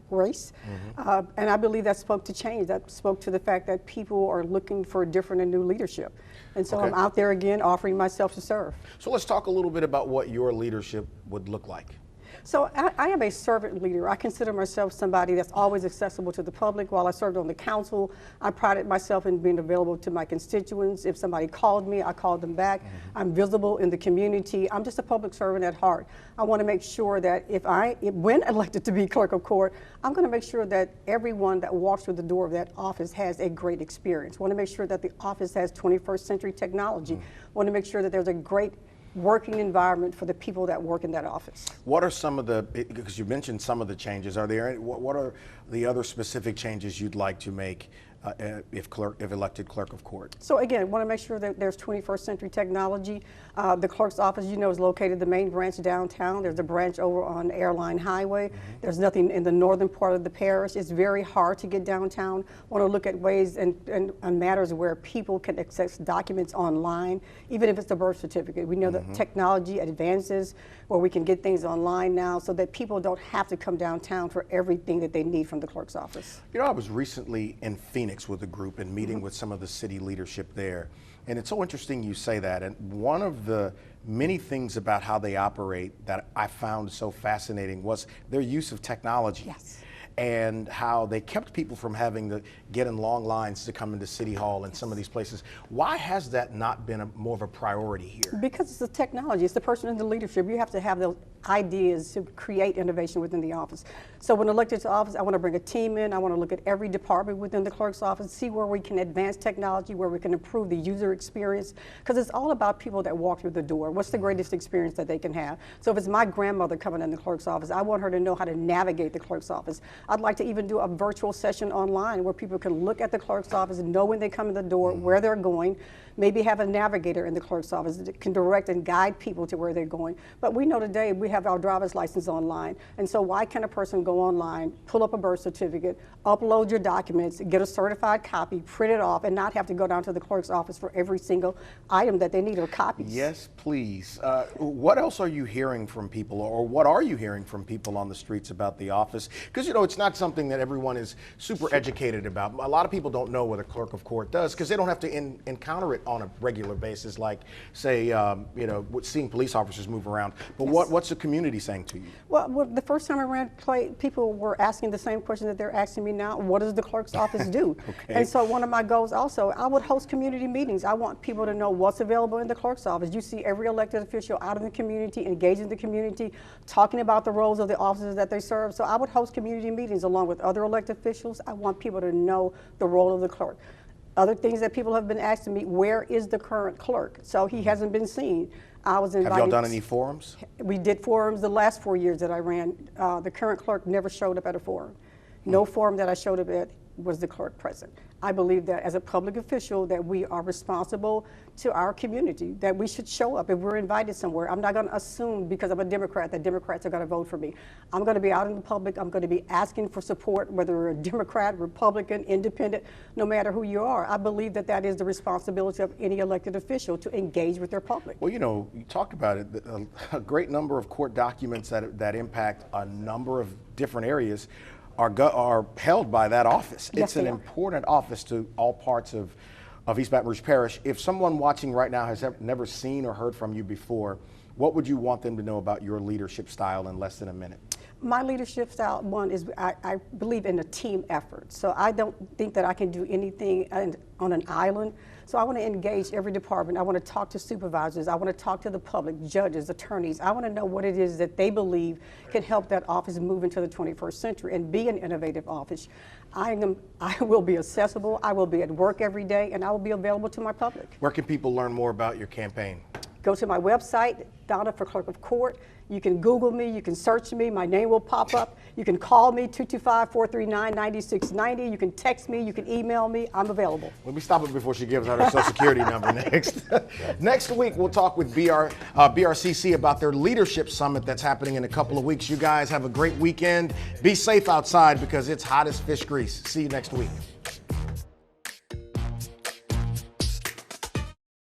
race. And I believe that spoke to change. That spoke to the fact that people are looking for different and new leadership. And so I'm out there again offering myself to serve. So let's talk a little bit about what your leadership would look like. So I am a servant leader. I consider myself somebody that's always accessible to the public. While I served on the council, I prided myself in being available to my constituents. If somebody called me, I called them back. I'm visible in the community. I'm just a public servant at heart. I want to make sure that when elected to be clerk of court, I'm going to make sure that everyone that walks through the door of that office has a great experience. I want to make sure that the office has 21st century technology. I want to make sure that there's a great working environment for the people that work in that office. What are some of the, because you mentioned some of the changes, are there, what are the other specific changes you'd like to make if elected clerk of court? So again, I want to make sure that there's 21st century technology. The clerk's office, you know, is located the main branch downtown. There's a branch over on Airline Highway. There's nothing in the northern part of the parish. It's very hard to get downtown. Want to look at ways and matters where people can access documents online, even if it's a birth certificate. We know that technology advances where we can get things online now so that people don't have to come downtown for everything that they need from the clerk's office. You know, I was recently in Phoenix with a group and meeting with some of the city leadership there. And it's so interesting you say that. And one of the many things about how they operate that I found so fascinating was their use of technology. Yes. And how they kept people from having to get in long lines to come into City Hall and some of these places. Why has that not been more of a priority here? Because it's the technology, it's the person in the leadership. You have to have those ideas to create innovation within the office. So when elected to office, I want to bring a team in. I want to look at every department within the clerk's office, see where we can advance technology, where we can improve the user experience, because it's all about people that walk through the door. What's the greatest experience that they can have? So if it's my grandmother coming in the clerk's office, I want her to know how to navigate the clerk's office. I'd like to even do a virtual session online where people can look at the clerk's office and know when they come in the door, where they're going, maybe have a navigator in the clerk's office that can direct and guide people to where they're going. But we know today we have our driver's license online. And so why can a person go online, pull up a birth certificate, upload your documents, get a certified copy, print it off, and not have to go down to the clerk's office for every single item that they need or copies? Yes, please. What else are you hearing from people, or what are you hearing from people on the streets about the office? Because, you know, it's not something that everyone is super educated about. A lot of people don't know what a clerk of court does because they don't have to encounter it on a regular basis, like, say, you know, seeing police officers move around. But what's the community saying to you? Well, the first time I ran play, people were asking the same question that they're asking me now. What does the clerk's office do? And so one of my goals also, I would host community meetings. I want people to know what's available in the clerk's office. You see every elected official out in the community, engaging the community, talking about the roles of the officers that they serve. So I would host community meetings along with other elected officials. I want people to know the role of the clerk. Other things that people have been asking me, where is the current clerk? So he hasn't been seen. I was invited. Have y'all done any forums? We did forums the last 4 years that I ran. The current clerk never showed up at a forum. No forum that I showed up at was the clerk present. I believe that as a public official that we are responsible to our community, that we should show up if we're invited somewhere. I'm not going to assume because I'm a Democrat that Democrats are going to vote for me. I'm going to be out in the public. I'm going to be asking for support, whether you're a Democrat, Republican, Independent, no matter who you are. I believe that that is the responsibility of any elected official to engage with their public. Well, you know, you talked about it, a great number of court documents that impact a number of different areas are held by that office. Yes, it's an important office to all parts of East Baton Rouge Parish. If someone watching right now has never seen or heard from you before, what would you want them to know about your leadership style in less than a minute? My leadership style, one, is I believe in a team effort. So I don't think that I can do anything on an island. So I want to engage every department. I want to talk to supervisors. I want to talk to the public, judges, attorneys. I want to know what it is that they believe can help that office move into the 21st century and be an innovative office. I will be accessible. I will be at work every day, and I will be available to my public. Where can people learn more about your campaign? Go to my website, Donna for Clerk of Court. You can Google me, you can search me, my name will pop up. You can call me, 225-439-9690. You can text me, you can email me, I'm available. Let me stop it before she gives out her social security number next. Next week, we'll talk with BRCC about their leadership summit that's happening in a couple of weeks. You guys have a great weekend. Be safe outside because it's hot as fish grease. See you next week.